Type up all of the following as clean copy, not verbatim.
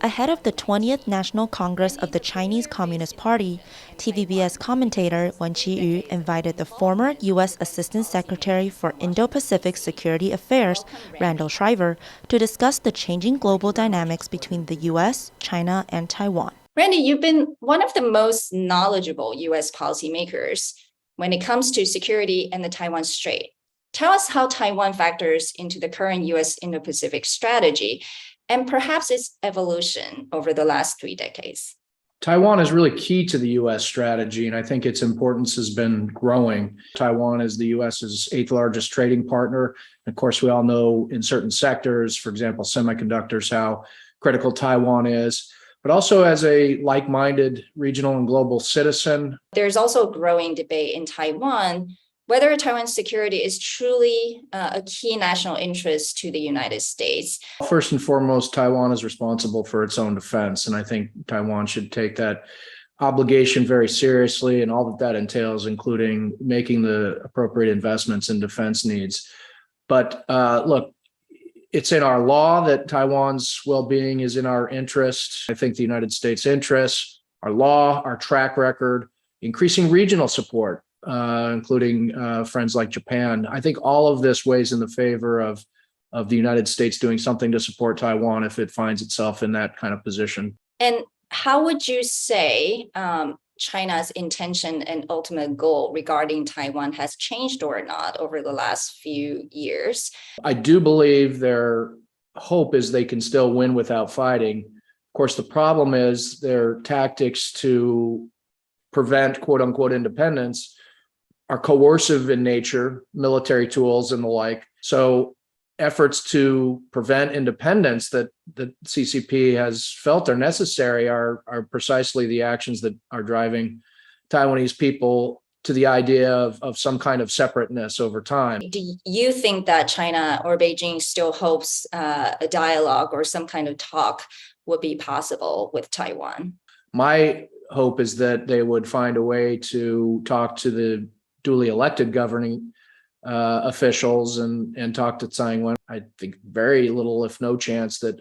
Ahead of the 20th National Congress of the Chinese Communist Party, TVBS commentator Wenchi Yu invited the former US Assistant Secretary for Indo-Pacific Security Affairs, Randall Schriver, to discuss the changing global dynamics between the US, China, and Taiwan. Randy, you've been one of the most knowledgeable US policymakers when it comes to security and the Taiwan Strait. Tell us how Taiwan factors into the current US Indo-Pacific strategy and perhaps its evolution over the last 3 decades. Taiwan is really key to the U.S. strategy, and I think its importance has been growing. Taiwan is the U.S.'s 8th largest trading partner. Of course, we all know in certain sectors, for example, semiconductors, how critical Taiwan is, but also as a like-minded regional and global citizen. There's also a growing debate in Taiwan whether Taiwan's security is truly a key national interest to the United States. First and foremost, Taiwan is responsible for its own defense, and I think Taiwan should take that obligation very seriously and all that entails, including making the appropriate investments in defense needs. But look, it's in our law that Taiwan's well-being is in our interest. I think the United States' interests, our law, our track record, increasing regional support, including friends like Japan. I think all of this weighs in the favor of the United States doing something to support Taiwan if it finds itself in that kind of position. And how would you say China's intention and ultimate goal regarding Taiwan has changed or not over the last few years? I do believe their hope is they can still win without fighting. Of course, the problem is their tactics to prevent quote unquote independence are coercive in nature, military tools and the like. So efforts to prevent independence that the CCP has felt are necessary are precisely the actions that are driving Taiwanese people to the idea of some kind of separateness over time. Do you think that China or Beijing still hopes a dialogue or some kind of talk would be possible with Taiwan? My hope is that they would find a way to talk to the duly elected governing officials and talk to Taiwan. I think very little, if no chance, that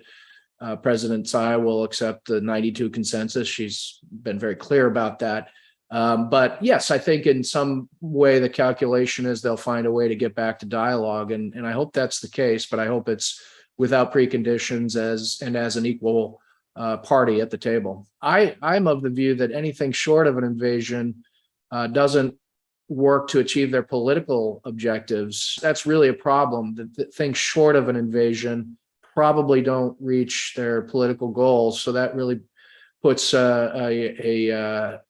President Tsai will accept the 92 consensus. She's been very clear about that. But yes, I think in some way the calculation is they'll find a way to get back to dialogue. And I hope that's the case, but I hope it's without preconditions as an equal party at the table. I'm of the view that anything short of an invasion doesn't work to achieve their political objectives. That's really a problem. That things short of an invasion probably don't reach their political goals. So that really puts a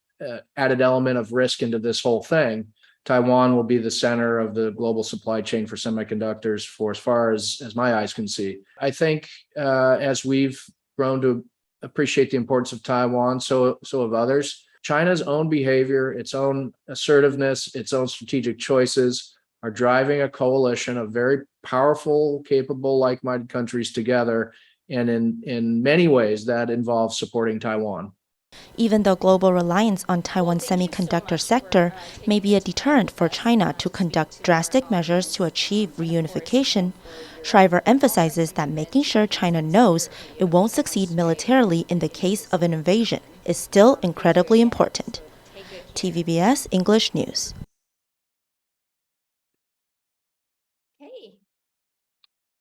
added element of risk into this whole thing. Taiwan will be the center of the global supply chain for semiconductors for as far as my eyes can see. I think as we've grown to appreciate the importance of Taiwan, so have others. China's own behavior, its own assertiveness, its own strategic choices are driving a coalition of very powerful, capable, like-minded countries together. And in many ways, that involves supporting Taiwan. Even though global reliance on Taiwan's semiconductor sector may be a deterrent for China to conduct drastic measures to achieve reunification, Schriver emphasizes that making sure China knows it won't succeed militarily in the case of an invasion is still incredibly important. TVBS English News.